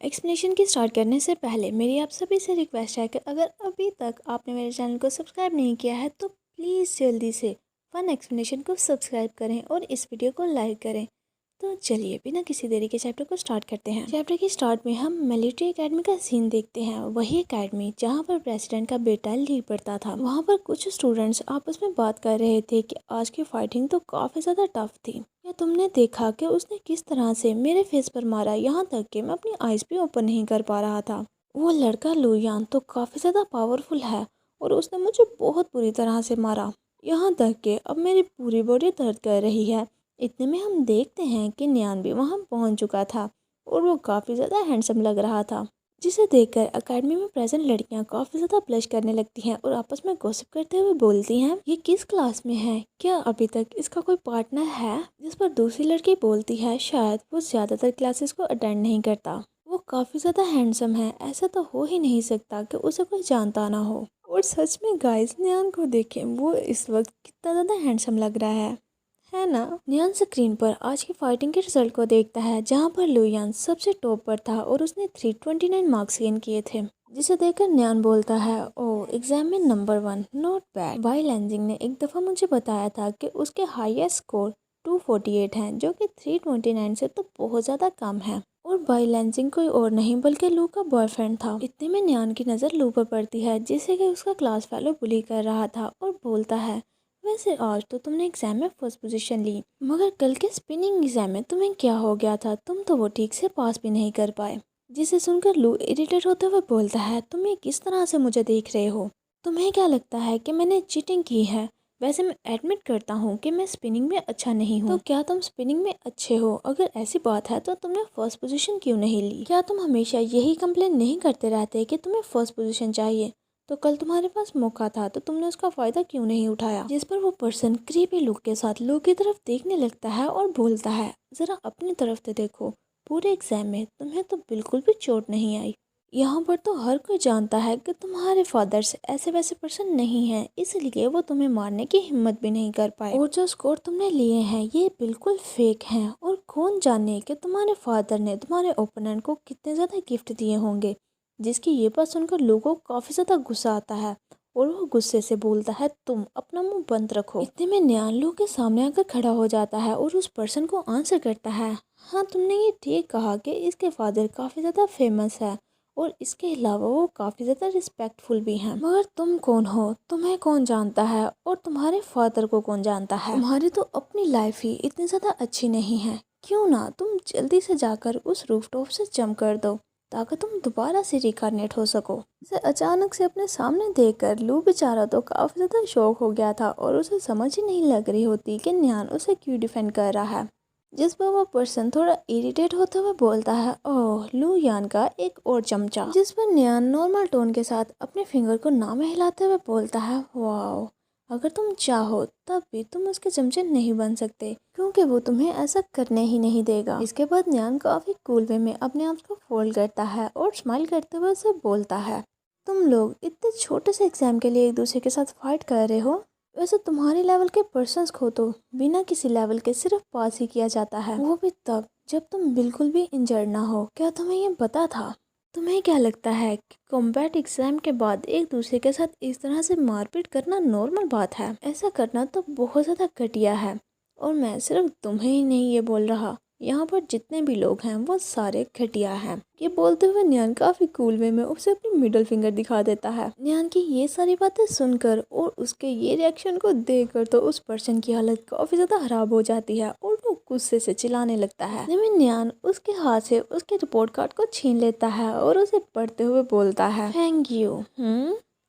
Explanation की start करने से पहले मेरी आप सभी से रिक्वेस्ट है कि अगर अभी तक आपने मेरे चैनल को सब्सक्राइब नहीं किया है तो प्लीज़ जल्दी से फन एक्सप्लेनेशन को सब्सक्राइब करें और इस वीडियो को लाइक करें। तो चलिए बिना किसी देरी के चैप्टर को स्टार्ट करते हैं। चैप्टर की स्टार्ट में हम मिलिट्री एकेडमी का सीन देखते हैं। वही एकेडमी जहाँ पर प्रेसिडेंट का बेटा लीड पढ़ता था। वहाँ पर कुछ स्टूडेंट्स आपस में बात कर रहे थे कि आज की फाइटिंग तो काफ़ी ज़्यादा टफ थी। क्या तुमने देखा कि उसने किस तरह से मेरे फेस पर मारा, यहाँ तक कि मैं अपनी आईज भी ओपन नहीं कर पा रहा था। वो लड़का लुयान तो काफ़ी ज़्यादा पावरफुल है और उसने मुझे बहुत बुरी तरह से मारा, यहाँ तक कि अब मेरी पूरी बॉडी दर्द कर रही है। इतने में हम देखते हैं कि नियान भी वहाँ पहुँच चुका था और वो काफ़ी ज़्यादा हैंडसम लग रहा था, जिसे देखकर एकेडमी में प्रेजेंट लड़कियां काफ़ी ज़्यादा ब्लश करने लगती हैं और आपस में गॉसिप करते हुए बोलती हैं, ये किस क्लास में है, क्या अभी तक इसका कोई पार्टनर है। जिस पर दूसरी लड़की बोलती है, शायद वो ज़्यादातर क्लासेस को अटेंड नहीं करता। वो काफ़ी ज़्यादा हैंडसम है, ऐसा तो हो ही नहीं सकता कि उसे कोई जानता ना हो। और सच में गाइस, नियान को देखें, वो इस वक्त कितना ज़्यादा हैंडसम लग रहा है ना। नियान स्क्रीन पर आज की फाइटिंग के रिजल्ट को देखता है, जहां पर लुयान सबसे टॉप पर था और उसने 329 मार्क्स गेन किए थे। जिसे देखकर नियान बोलता है, ओह एग्जाम में नंबर 1, नॉट बैड। वाई लेंजिंग ने एक दफ़ा मुझे बताया था कि उसके हाईएस्ट स्कोर 248 हैं, जो कि 329 से तो बहुत ज़्यादा कम है। और बाई लेंजिंग कोई और नहीं बल्कि लू का बॉयफ्रेंड था। इतने में नियान की नज़र लू पर पड़ती है, जिसे कि उसका क्लास फेलो बुली कर रहा था और बोलता है, वैसे आज तो तुमने एग्जाम में फर्स्ट पोजीशन ली, मगर कल के स्पिनिंग एग्जाम में तुम्हें क्या हो गया था, तुम तो वो ठीक से पास भी नहीं कर पाए। जिसे सुनकर लू इरिटेट होते हुए बोलता है, तुम ये किस तरह से मुझे देख रहे हो, तुम्हें क्या लगता है कि मैंने चीटिंग की है। वैसे मैं एडमिट करता हूँ कि मैं स्पिनिंग में अच्छा नहीं हूँ, तो क्या तुम स्पिनिंग में अच्छे हो। अगर ऐसी बात है तो तुमने फर्स्ट पोजीशन क्यों नहीं ली। क्या तुम हमेशा यही कंप्लेन नहीं करते रहते कि तुम्हें फर्स्ट पोजीशन चाहिए, तो कल तुम्हारे पास मौका था तो तुमने उसका फायदा क्यों नहीं उठाया। जिस पर वो पर्सन क्रीपी लुक के साथ लू की तरफ देखने लगता है और बोलता है, जरा अपनी तरफ से देखो, पूरे एग्जाम में तुम्हें तो बिल्कुल भी चोट नहीं आई। यहाँ पर तो हर कोई जानता है कि तुम्हारे फादर्स ऐसे वैसे पर्सन नहीं हैं, इसलिए वो तुम्हें मारने की हिम्मत भी नहीं कर पाए। और जो स्कोर तुमने लिए हैं ये बिल्कुल फेक हैं, और कौन जाने कि तुम्हारे फादर ने तुम्हारे ओपोनेंट को कितने ज़्यादा गिफ्ट दिए होंगे। जिसकी ये बात सुनकर लोगों को काफ़ी ज़्यादा गुस्सा आता है और वो गुस्से से बोलता है, तुम अपना मुंह बंद रखो। इतने में न्यान लोग के सामने आकर खड़ा हो जाता है और उस पर्सन को आंसर करता है, हाँ तुमने ये ठीक कहा कि इसके फादर काफ़ी ज़्यादा फेमस है और इसके अलावा वो काफ़ी ज़्यादा रिस्पेक्टफुल भी हैं। मगर तुम कौन हो, तुम्हें कौन जानता है और तुम्हारे फादर को कौन जानता है। तुम्हारी तो अपनी लाइफ ही इतनी ज़्यादा अच्छी नहीं है, क्यों ना तुम जल्दी से जाकर उस रूफटॉप से जंप कर दो ताकि तुम दोबारा से रिकार्नेट हो सको। इसे अचानक से अपने सामने देखकर लू बेचारा तो काफ़ी ज़्यादा शॉक हो गया था और उसे समझ ही नहीं लग रही होती कि न्यान उसे क्यों डिफेंड कर रहा है। जिस पर वो पर्सन थोड़ा इरिटेट होते हुए बोलता है, ओह लू यान का एक और चमचा। जिस पर न्यान नॉर्मल टोन के साथ अपने फिंगर को ना में हिलाते हुए बोलता है, वाओ, अगर तुम चाहो तब भी तुम उसके चमचे नहीं बन सकते, क्योंकि वो तुम्हें ऐसा करने ही नहीं देगा। इसके बाद न्यान काफी कूल वे में अपने आप को फोल्ड करता है और स्माइल करते हुए उसे बोलता है, तुम लोग इतने छोटे से एग्जाम के लिए एक दूसरे के साथ फाइट कर रहे हो। वैसे तुम्हारे लेवल के पर्सन्स को तो बिना किसी लेवल के सिर्फ पास ही किया जाता है, वो भी तब जब तुम बिल्कुल भी इंजर्ड ना हो। क्या तुम्हें ये पता था। तुम्हें क्या लगता है कि कॉम्बैट एग्जाम के बाद एक दूसरे के साथ इस तरह से मारपीट करना नॉर्मल बात है। ऐसा करना तो बहुत ज़्यादा घटिया है, और मैं सिर्फ तुम्हें ही नहीं ये बोल रहा, यहाँ पर जितने भी लोग हैं वो सारे घटिया हैं। ये बोलते हुए न्यान काफी कूल वे में उसे अपनी मिडिल फिंगर दिखा देता है। न्यान की ये सारी बातें सुनकर और उसके ये रिएक्शन को देखकर तो उस पर्सन की हालत काफी ज्यादा खराब हो जाती है और वो गुस्से से चिल्लाने लगता है। न्यान उसके हाथ से उसके रिपोर्ट कार्ड को छीन लेता है और उसे पढ़ते हुए बोलता है, थैंक यू।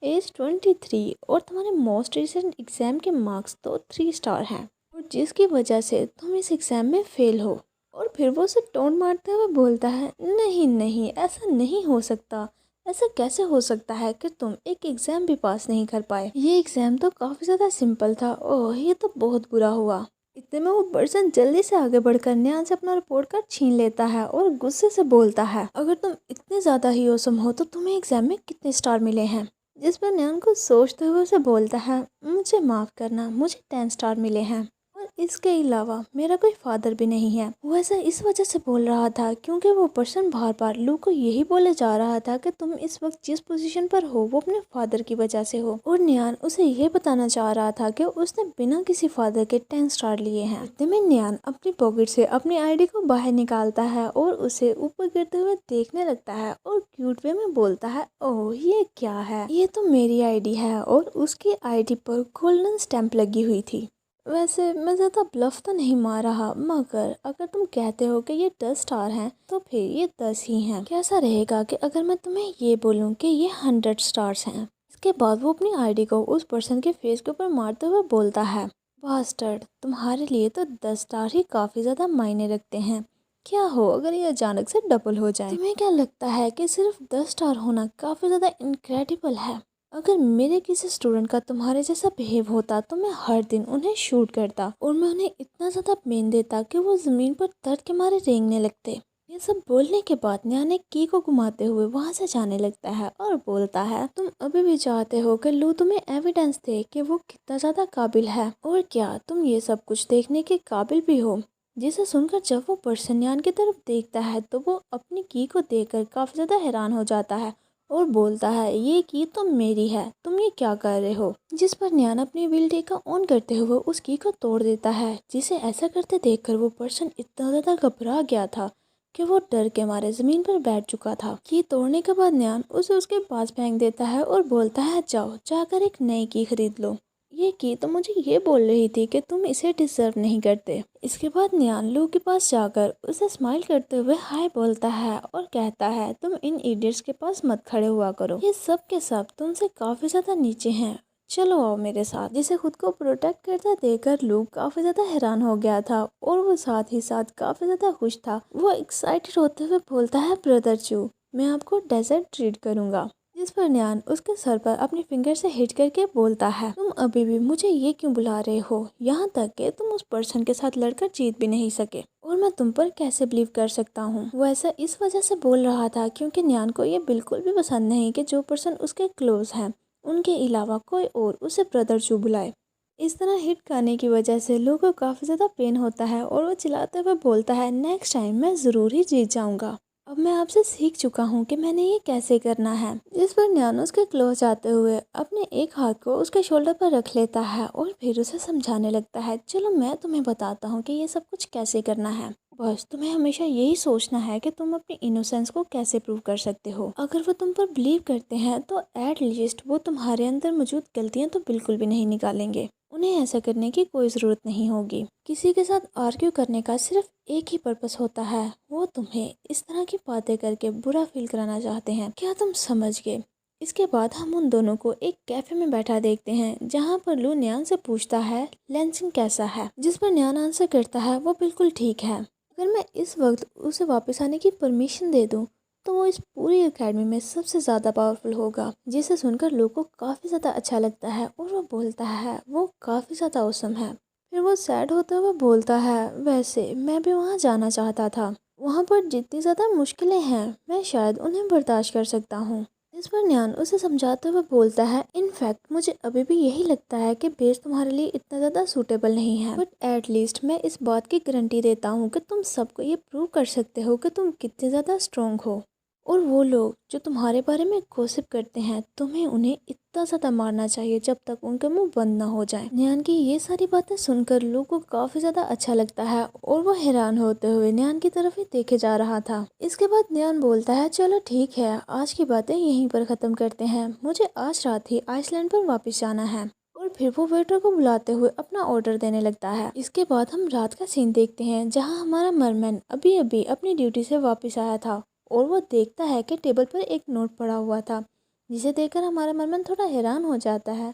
एज 23 और तुम्हारे मोस्ट रिसेंट एग्जाम के मार्क्स तो 3 स्टार हैं, और जिसकी वजह से तुम इस एग्जाम में फेल हो। और फिर वो उसे टोन मारते हुए बोलता है, नहीं नहीं ऐसा नहीं हो सकता, ऐसा कैसे हो सकता है कि तुम एक एग्जाम भी पास नहीं कर पाए। ये एग्जाम तो काफी ज्यादा सिंपल था। ओह ये तो बहुत बुरा हुआ। इतने में वो पर्सन जल्दी से आगे बढ़कर न्यान से अपना रिपोर्ट कार्ड छीन लेता है और गुस्से से बोलता है, अगर तुम इतने ज्यादा ही औसम हो तो तुम्हें एग्जाम में कितने स्टार मिले हैं। जिस पर न्यान को सोचते हुए उसे बोलता है, मुझे माफ करना, मुझे 10 स्टार मिले हैं। और इसके अलावा मेरा कोई फादर भी नहीं है। वो ऐसा इस वजह से बोल रहा था क्योंकि वो पर्सन बार बार लू को यही बोले जा रहा था कि तुम इस वक्त जिस पोजीशन पर हो वो अपने फादर की वजह से हो, और न्यान उसे ये बताना चाह रहा था कि उसने बिना किसी फादर के 10 स्टार लिए हैं। इतने में न्यान अपनी पॉकेट से अपनी आईडी को बाहर निकालता है और उसे ऊपर गिरते हुए देखने लगता है और क्यूट वे में बोलता है, ओह ये क्या है, ये तो मेरी आईडी है। और उसकी आईडी पर गोल्डन स्टैंप लगी हुई थी। वैसे मैं ज़्यादा ब्लफ तो नहीं मार रहा, मगर अगर तुम कहते हो कि ये 10 स्टार हैं तो फिर ये 10 ही हैं। कैसा रहेगा कि अगर मैं तुम्हें ये बोलूँ कि ये 100 स्टार्स हैं। इसके बाद वो अपनी आईडी को उस पर्सन के फेस के ऊपर मारते हुए बोलता है, बास्टर्ड, तुम्हारे लिए तो 10 स्टार ही काफ़ी ज़्यादा मायने रखते हैं। क्या हो अगर ये अचानक से डबल हो जाए? तुम्हें क्या लगता है कि सिर्फ 10 स्टार होना काफ़ी ज़्यादा इनक्रेडिबल है? अगर मेरे किसी स्टूडेंट का तुम्हारे जैसा बिहेव होता तो मैं हर दिन उन्हें शूट करता और मैं उन्हें इतना ज़्यादा पेन देता कि वो ज़मीन पर दर्द के मारे रेंगने लगते। ये सब बोलने के बाद न्यान की को घुमाते हुए वहाँ से जाने लगता है और बोलता है, तुम अभी भी चाहते हो कि लू तुम्हें एविडेंस दे कि वो कितना ज़्यादा काबिल है, और क्या तुम ये सब कुछ देखने के काबिल भी हो? जिसे सुनकर जब वो पर्सन न्यान की तरफ देखता है तो वो अपनी की को देखकर काफ़ी ज़्यादा हैरान हो जाता है और बोलता है, ये की तो मेरी है, तुम ये क्या कर रहे हो? जिस पर न्यान अपनी व्हील का ऑन करते हुए उस की को तोड़ देता है, जिसे ऐसा करते देखकर वो पर्सन इतना ज़्यादा घबरा गया था कि वो डर के मारे ज़मीन पर बैठ चुका था। की तोड़ने के बाद न्यान उसे उसके पास फेंक देता है और बोलता है, जाओ जाकर एक नई की खरीद लो। ये की तो मुझे ये बोल रही थी कि तुम इसे डिजर्व नहीं करते। इसके बाद न्यान लू के पास जाकर उसे स्माइल करते हुए हाय बोलता है और कहता है, तुम इन इडियट्स के पास मत खड़े हुआ करो, ये सब के सब तुमसे काफ़ी ज़्यादा नीचे हैं, चलो आओ मेरे साथ। जिसे खुद को प्रोटेक्ट करता देखकर लू काफ़ी ज़्यादा हैरान हो गया था और वो साथ ही साथ काफ़ी ज़्यादा खुश था। वो एक्साइटेड होते हुए बोलता है, ब्रदर चू, मैं आपको डेजर्ट ट्रीट करूँगा। जिस पर न्यान उसके सर पर अपनी फिंगर से हिट करके बोलता है, तुम अभी भी मुझे ये क्यों बुला रहे हो, यहाँ तक कि तुम उस पर्सन के साथ लड़कर जीत भी नहीं सके, और मैं तुम पर कैसे बिलीव कर सकता हूँ। वो ऐसा इस वजह से बोल रहा था क्योंकि न्यान को ये बिल्कुल भी पसंद नहीं कि जो पर्सन उसके क्लोज हैं उनके अलावा कोई और उसे ब्रदर चू बुलाए। इस तरह हिट करने की वजह से लोगों को काफ़ी ज़्यादा पेन होता है और वो चिल्लाते हुए बोलता है, नेक्स्ट टाइम मैं ज़रूर ही जीत जाऊँगा, अब मैं आपसे सीख चुका हूँ कि मैंने ये कैसे करना है। जिस पर न्यान उसके क्लोज आते हुए अपने एक हाथ को उसके शोल्डर पर रख लेता है और फिर उसे समझाने लगता है, चलो मैं तुम्हें बताता हूँ कि ये सब कुछ कैसे करना है। बस तुम्हें हमेशा यही सोचना है कि तुम अपनी इनोसेंस को कैसे प्रूव कर सकते हो। अगर वो तुम पर बिलीव करते हैं तो एट लीस्ट वो तुम्हारे अंदर मौजूद गलतियाँ तो बिल्कुल भी नहीं निकालेंगे। उन्हें ऐसा करने की कोई ज़रूरत नहीं होगी। किसी के साथ आर्ग्यू करने का सिर्फ एक ही पर्पस होता है, वो तुम्हें इस तरह की बातें करके बुरा फील कराना चाहते हैं। क्या तुम समझ गए? इसके बाद हम उन दोनों को एक कैफे में बैठा देखते हैं जहाँ पर लू न्यान से पूछता है, लेंसिंग कैसा है? जिस पर न्यान आंसर करता है, वो बिल्कुल ठीक है। अगर मैं इस वक्त उसे वापस आने की परमिशन दे दूँ तो वो इस पूरी एकेडमी में सबसे ज़्यादा पावरफुल होगा। जिसे सुनकर लोगों को काफ़ी ज़्यादा अच्छा लगता है और वो बोलता है, वो काफ़ी ज़्यादा औसम है। फिर वो सैड होता हुआ बोलता है, वैसे मैं भी वहाँ जाना चाहता था, वहाँ पर जितनी ज़्यादा मुश्किलें हैं मैं शायद उन्हें बर्दाश्त कर सकता हूँ। इस पर न्यान उसे समझाते हुए बोलता है, इनफैक्ट मुझे अभी भी यही लगता है कि बेस तुम्हारे लिए इतना ज़्यादा सूटेबल नहीं है, बट एट लीस्ट मैं इस बात की गारंटी देता हूँ कि तुम सबको ये प्रूव कर सकते हो कि तुम कितने ज़्यादा स्ट्रॉन्ग हो। और वो लोग जो तुम्हारे बारे में गॉसिप करते हैं, तुम्हें उन्हें इतना ज़्यादा मारना चाहिए जब तक उनके मुंह बंद ना हो जाए। न्यान की ये सारी बातें सुनकर लोगों को काफ़ी ज़्यादा अच्छा लगता है और वो हैरान होते हुए न्यान की तरफ ही देखे जा रहा था। इसके बाद न्यान बोलता है, चलो ठीक है, आज की बातें यहीं पर ख़त्म करते हैं, मुझे आज रात ही आइसलैंड पर वापस जाना है। और फिर वो वेटर को बुलाते हुए अपना ऑर्डर देने लगता है। इसके बाद हम रात का सीन देखते हैं जहाँ हमारा मरमैन अभी अभी अपनी ड्यूटी से वापस आया था और वो देखता है कि टेबल पर एक नोट पड़ा हुआ था, जिसे देखकर हमारा मरमन थोड़ा हैरान हो जाता है।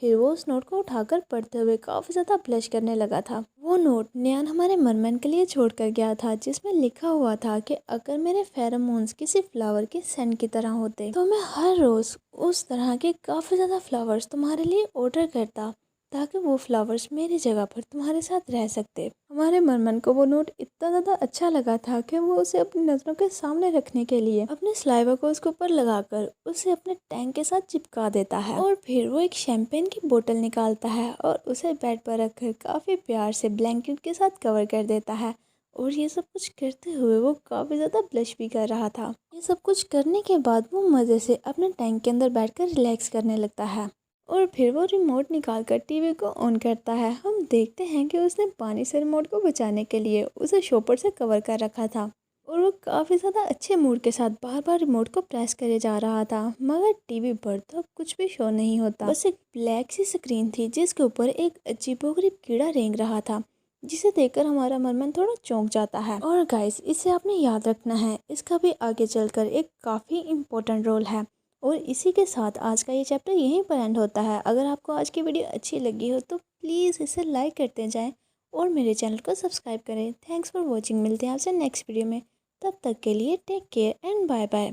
फिर वो उस नोट को उठाकर पढ़ते हुए काफ़ी ज़्यादा ब्लश करने लगा था। वो नोट न्यान हमारे मरमन के लिए छोड़ कर गया था, जिसमें लिखा हुआ था कि अगर मेरे फेरोमोन्स किसी फ्लावर के सेंट की तरह होते तो मैं हर रोज़ उस तरह के काफ़ी ज़्यादा फ्लावर्स तुम्हारे लिए ऑर्डर करता, ताकि वो फ्लावर्स मेरी जगह पर तुम्हारे साथ रह सकते। हमारे मरमन को वो नोट इतना ज़्यादा अच्छा लगा था कि वो उसे अपनी नज़रों के सामने रखने के लिए अपने सलाइवा को उसके ऊपर लगाकर उसे अपने टैंक के साथ चिपका देता है और फिर वो एक शैंपेन की बोतल निकालता है और उसे बेड पर रखकर काफ़ी प्यार से ब्लैंकेट के साथ कवर कर देता है। और ये सब कुछ करते हुए वो काफ़ी ज़्यादा ब्लश भी कर रहा था। ये सब कुछ करने के बाद वो मज़े से अपने टैंक के अंदर बैठकर रिलैक्स करने लगता है और फिर वो रिमोट निकालकर टीवी को ऑन करता है। हम देखते हैं कि उसने पानी से रिमोट को बचाने के लिए उसे शॉपर से कवर कर रखा था और वो काफ़ी ज़्यादा अच्छे मूड के साथ बार बार रिमोट को प्रेस करे जा रहा था, मगर टीवी पर तो कुछ भी शो नहीं होता। बस एक ब्लैक सी स्क्रीन थी जिसके ऊपर एक अजीबोगरीब कीड़ा रेंग रहा था, जिसे देखकर हमारा मरमन थोड़ा चौंक जाता है। और गाइस, इसे आपने याद रखना है, इसका भी आगे चलकर एक काफ़ी इम्पोर्टेंट रोल है। और इसी के साथ आज का ये चैप्टर यहीं पर एंड होता है। अगर आपको आज की वीडियो अच्छी लगी हो तो प्लीज़ इसे लाइक करते जाएं और मेरे चैनल को सब्सक्राइब करें। Thanks for watching. मिलते हैं आपसे नेक्स्ट वीडियो में। तब तक के लिए take care and bye bye.